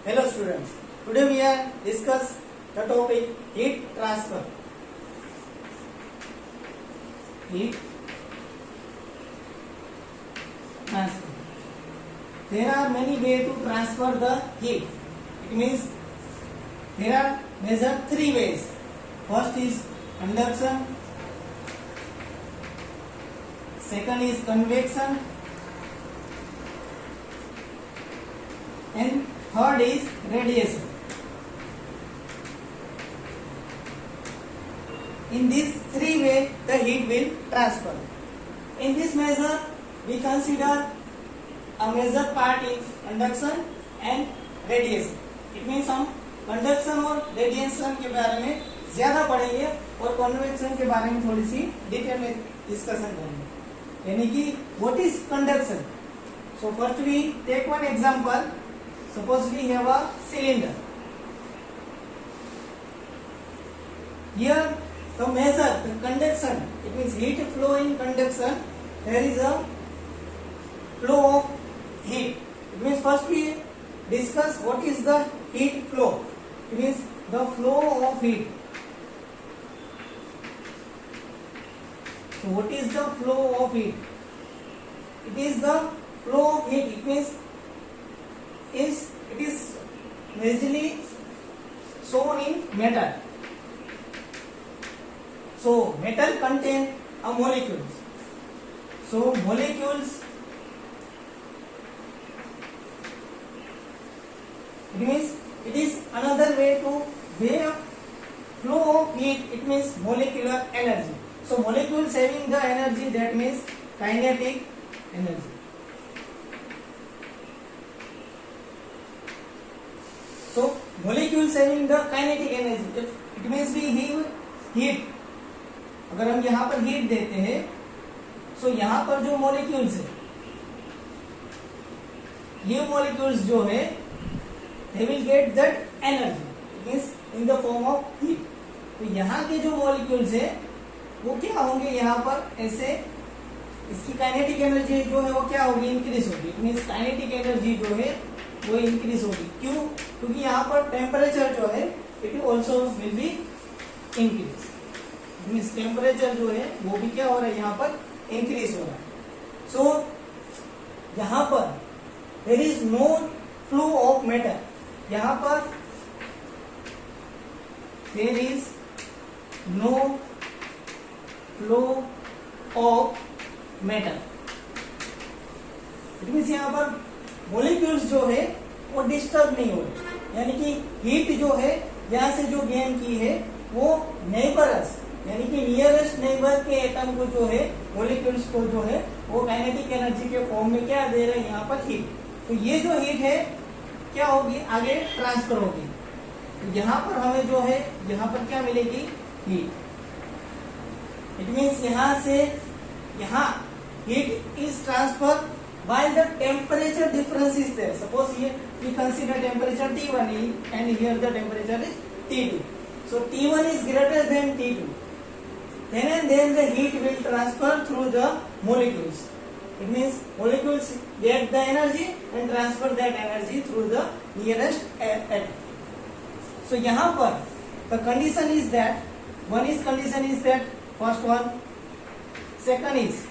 Hello students, today we are discuss the topic heat transfer. Heat transfer. There are many ways to transfer the heat. It means there are measured three ways. First is conduction, second is convection, and third is radiation. In these three ways, the heat will transfer. In this measure, we consider a major part is conduction and radiation. It means हम conduction और radiation के बारे में ज्यादा पढ़ेंगे और convection के बारे में थोड़ी सी डिटेल में डिस्कशन करेंगे. यानी कि what is conduction? So first we take one example. Suppose we have a cylinder. Here to measure the conduction, it means heat flow in conduction. There is a flow of heat. It means first we discuss what is the heat flow. It means the flow of heat. So what is the flow of heat? It is the flow of heat. It means it is majorly shown in metal. So metal contain a molecules. So molecules, it means it is another way to weigh flow of heat. It means molecular energy. So molecules having the energy, that means kinetic energy. So molecules having the kinetic energy, it means we have heat. अगर हम यहाँ पर heat देते हैं, so यहाँ पर जो molecules है, ये मॉलिक्यूल्स जो है, they will get that energy. It means in the form of heat. तो यहाँ के जो मॉलिक्यूल्स है, वो क्या होंगे यहाँ पर ऐसे, इसकी काइनेटिक एनर्जी जो है वो क्या होगी, इंक्रीज होगी. इट मीन्स काइनेटिक एनर्जी जो है वो इंक्रीज होगी. क्यों? क्योंकि यहाँ पर टेम्परेचर जो है it also will be increase. Means temperature जो है वो भी क्या हो रहा है, यहाँ पर इंक्रीज हो रहा है. सो यहाँ पर there is no flow of matter. यहाँ पर there is no flow of matter. It means यहाँ पर मॉलिक्यूल्स जो है वो डिस्टर्ब नहीं हो रहे. यानी कि हीट जो है यहाँ से जो गेन की है वो नेबरस, यानी कि नियरेस्ट नेबर के एटम को जो है, मॉलिक्यूल्स को जो है वो काइनेटिक एनर्जी के फॉर्म में क्या दे रहे हैं, यहाँ पर हीट. तो ये जो हीट है क्या होगी, आगे ट्रांसफर होगी. तो यहाँ पर हमें जो है यहाँ पर क्या मिलेगी, हीट. इट मीन्स यहाँ से यहाँ heat is transfer while the temperature difference is there. Suppose here we consider temperature T1 and here the temperature is T2. So T1 is greater than T2. Then and then the heat will transfer through the molecules. It means molecules get the energy and transfer that energy through the nearest atom. So यहाँ पर the condition is that, one is condition is that first one, second is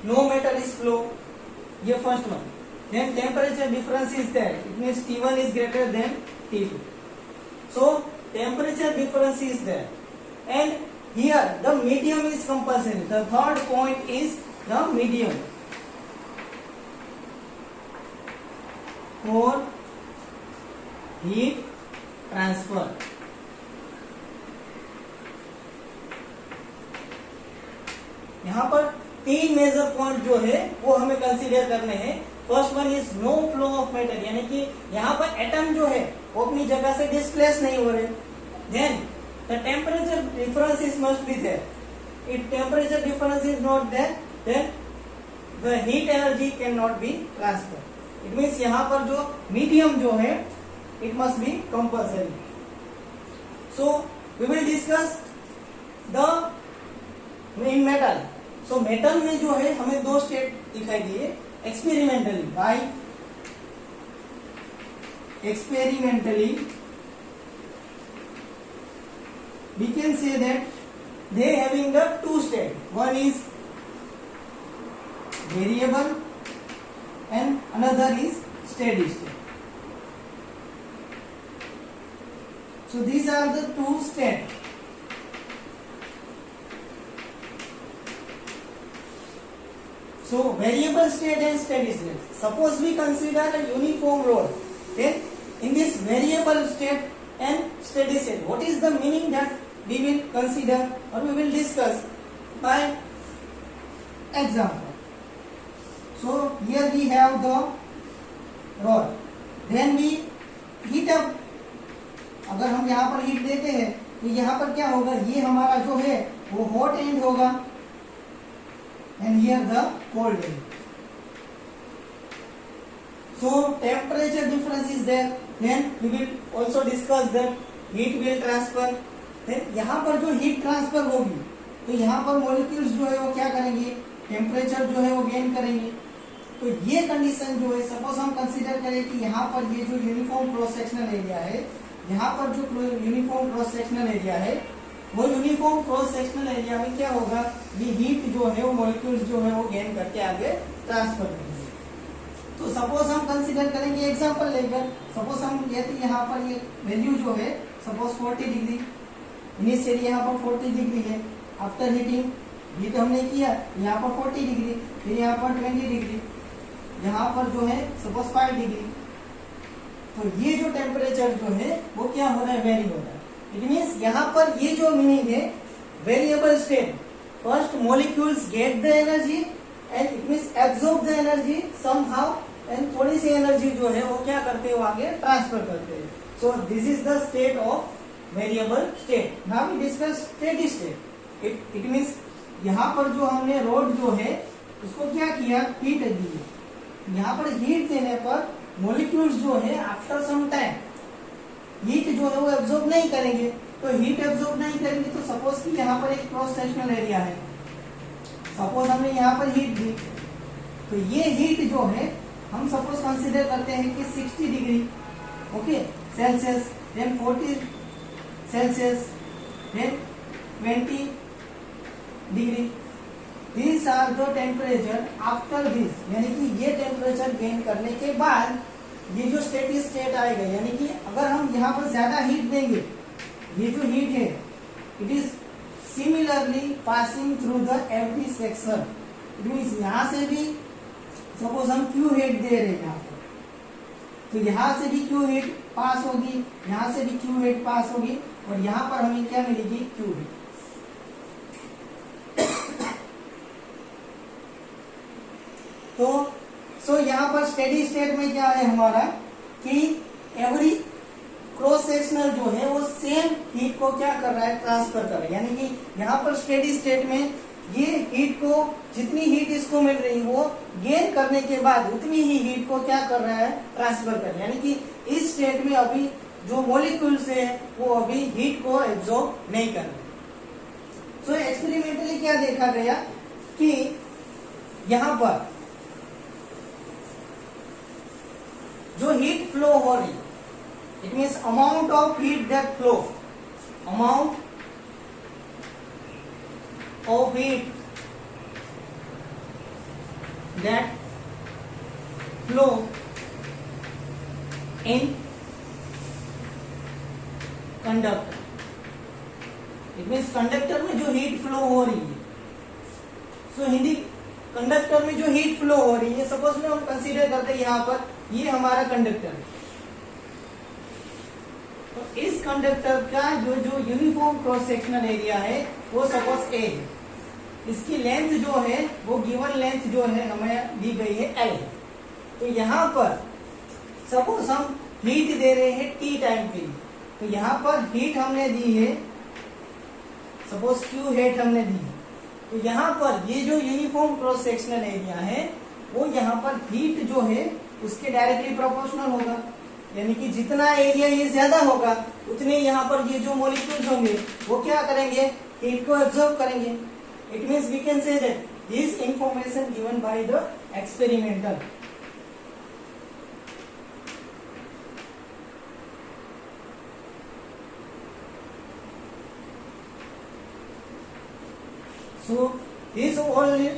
no matter is flow, ये first one. Then temperature difference is there. It means T1 is greater than T2. So temperature difference is there. And here the medium is compulsory. The third point is the medium for heat transfer. यहाँ पर तीन major point जो है वो हमें consider करने हैं. First one is no flow of matter, यानी कि यहाँ पर एटम जो है वो अपनी जगह से डिस्प्लेस नहीं हो रहे. Then the temperature difference is must be there. If temperature difference is not there, then the heat energy can not be transfer. It means यहाँ पर जो मीडियम जो है it must be compulsory. So we will discuss the in metal. So metal में जो है हमें दो स्टेट दिखाई दिए experimentally by experimentally we can say that they having the two state. One is variable and another is steady state. So these are the two states. So variable state and steady state. Suppose we consider a uniform road. Then in this variable state and steady state, what is the meaning that we will consider or we will discuss by example. So here we have the rod. Then we heat up. अगर हम यहाँ पर heat देते हैं तो यहाँ पर क्या होगा, ये हमारा जो है वो हॉट एंड होगा and here the cold end. So temperature difference is there. Then we will also discuss that heat will transfer. Then यहाँ पर जो heat transfer होगी तो यहाँ पर molecules जो है वो क्या करेंगे, टेम्परेचर जो है वो गेन करेंगे. तो ये कंडीशन जो है, सपोज हम कंसीडर करें कि यहाँ पर ये जो यूनिफॉर्म क्रॉस सेक्शनल एरिया है, यहाँ पर जो यूनिफॉर्म क्रॉस सेक्शनल एरिया है, वो यूनिफॉर्म क्रॉस सेक्शनल एरिया में क्या होगा, ये हीट जो है वो मॉलिक्यूल्स जो है वो गेन करके आगे ट्रांसफर करेंगे. तो सपोज हम कंसीडर करेंगे एग्जांपल लेकर, सपोज हम यदि यहाँ पर ये वैल्यू जो है सपोज 40 डिग्री, इनिशियली यहाँ पर 40 डिग्री है, आफ्टर हीटिंग हीट हमने किया यहाँ पर 40 डिग्री, फिर यहाँ पर 20 डिग्री, यहाँ पर जो है सपोज 5 डिग्री. तो ये जो टेम्परेचर जो है वो क्या हो रहा है, वेरी हो रहा है. इट मीन्स यहाँ पर ये जो मीनिंग है variable state, first molecules get the energy and it means absorb the energy somehow, and थोड़ी सी एनर्जी जो है वो क्या करते हैं, वो आगे ट्रांसफर करते हैं. So this is the state of variable state. Now we discuss steady state. It means यहाँ पर जो हमने रोड जो है उसको क्या किया, हीट दी. यहाँ पर हीट देने पर मॉलिक्यूल्स जो है आफ्टर सम टाइम हीट जो है वो एब्जॉर्ब नहीं करेंगे. तो हीट एब्जॉर्ब नहीं करेंगे तो सपोज कि यहाँ पर एक क्रॉस सेक्शनल एरिया है, सपोज हमने यहाँ पर हीट दी, तो ये हीट जो है हम सपोज कंसीडर करते हैं कि 60 degree okay Celsius, then 40 Celsius, then 20 degree. These are the temperature after this, यानी कि ये टेम्परेचर गेन करने के बाद ये जो स्टेडी स्टेट आएगा, यानी कि अगर हम यहाँ पर ज्यादा हीट देंगे, ये जो हीट है it is similarly passing through the every section. It means यहाँ से भी सपोज हम क्यू हीट दे रहे हैं यहाँ पर, तो यहाँ से भी क्यू हीट पास होगी, यहाँ से भी क्यू हीट पास होगी, और यहाँ पर हमें क्या मिलेगी, क्यू हीट. तो सो यहाँ पर स्टेडी स्टेट में क्या है हमारा कि एवरी क्रॉस सेक्शनल जो है वो सेम हीट को क्या कर रहा है, ट्रांसफर कर रहा है. यानी कि यहाँ पर स्टेडी स्टेट में ये हीट को, जितनी हीट इसको मिल रही है वो गेन करने के बाद उतनी ही हीट को क्या कर रहा है, ट्रांसफर कर रहा है. यानी कि इस स्टेट में अभी जो मॉलिक्यूल्स है वो अभी हीट को एब्जॉर्ब नहीं कर रहे. सो एक्सपेरिमेंटली क्या देखा गया कि यहाँ पर जो हीट फ्लो हो रही, it means amount of heat that flow, amount of heat that flow in conductor. It means conductor में जो हीट फ्लो हो रही है, सो हिंदी कंडक्टर में जो हीट फ्लो हो रही है, सपोज में हम कंसीडर करते हैं यहाँ पर ये हमारा कंडक्टर है. तो इस कंडक्टर का जो यूनिफॉर्म क्रॉस सेक्शनल एरिया है वो सपोज ए है. इसकी लेंथ जो है वो गिवन लेंथ जो है हमें दी गई है एल. तो यहाँ पर सपोज हम हीट दे रहे हैं टी टाइम के लिए, तो यहाँ पर हीट हमने दी है सपोज क्यू हीट हमने दी है. तो यहाँ पर ये जो यूनिफॉर्म क्रॉस सेक्शनल एरिया है वो यहाँ पर हीट जो है उसके डायरेक्टली प्रोपोर्शनल होगा. यानी कि जितना एरिया ये ज्यादा होगा उतने यहाँ पर ये जो मॉलिक्यूल्स होंगे वो क्या करेंगे, हीट को एब्जॉर्ब करेंगे. It means we can say that this information given by the experimental. So this all,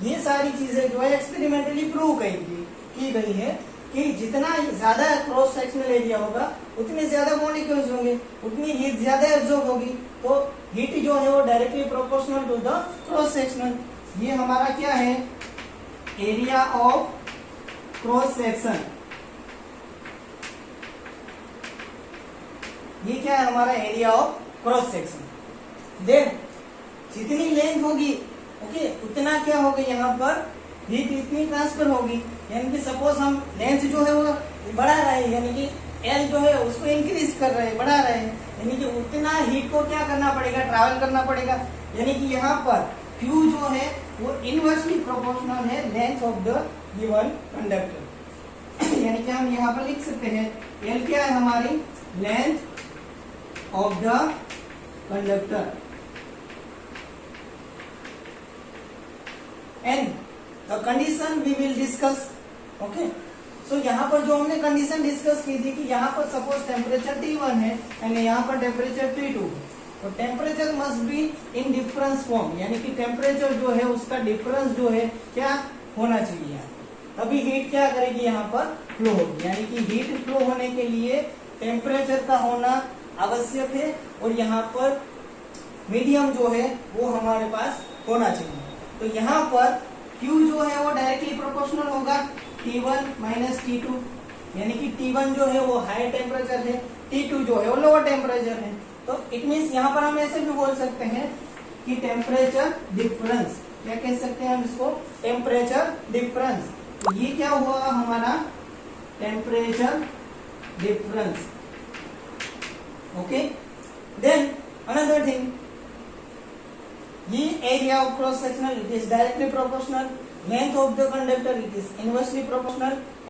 ये सारी चीजें जो है एक्सपेरिमेंटली प्रूव की गई है कि जितना ज्यादा क्रॉस सेक्शनल एरिया होगा उतने ज्यादा मॉलिक्यूल्स होंगे, उतनी हीट ज्यादा एब्जॉर्ब होगी, तो हीट जो है वो directly proportional to the cross sectional. ये हमारा क्या है, एरिया ऑफ क्रॉस सेक्शन। ये क्या है हमारा area of cross section. Then जितनी लेंथ होगी ओके उतना क्या होगा, यहाँ पर हीट इतनी ट्रांसफर होगी, यानी कि सपोज हम लेंथ जो है वो बढ़ा रहे हैं, यानी कि एल जो है उसको इंक्रीज कर रहे हैं, बढ़ा रहे हैं, यानी कि उतना हीट को क्या करना पड़ेगा, ट्रैवल करना पड़ेगा। यानी कि यहाँ पर Q जो है वो इनवर्सली प्रोपोर्शनल है length of the given conductor. यानी कि हम यहाँ पर लिख सकते हैं एल क्या है हमारी, length of the conductor, and the condition we will discuss. Okay, so यहाँ पर जो हमने कंडीशन डिस्कस की थी कि यहाँ पर सपोज टेम्परेचर T1 है एंड यहाँ पर टेम्परेचर T2, तो temperature must be in difference form, यानी कि टेम्परेचर जो है उसका डिफरेंस जो है क्या होना चाहिए यहाँ, तभी हीट क्या करेगी यहाँ पर फ्लो होगी। यानी कि हीट फ्लो होने के लिए टेम्परेचर का होना आवश्यक है और यहाँ पर मीडियम जो है वो हमारे पास होना चाहिए। तो यहाँ पर Q जो है वो डायरेक्टली प्रोपोर्शनल होगा T1 माइनस T2, यानी कि T1 जो है वो हाई टेम्परेचर है, T2 जो है वो लोअर टेम्परेचर है। तो इट मीन्स यहाँ पर हम ऐसे भी बोल सकते हैं कि टेम्परेचर डिफरेंस, क्या कह सकते हैं हम इसको, टेम्परेचर डिफरेंस। तो ये क्या हुआ हमारा temperature difference. Okay, then another thing, ये area of cross sectional, it is directly proportional, length of the conductor, it is inversely proportional,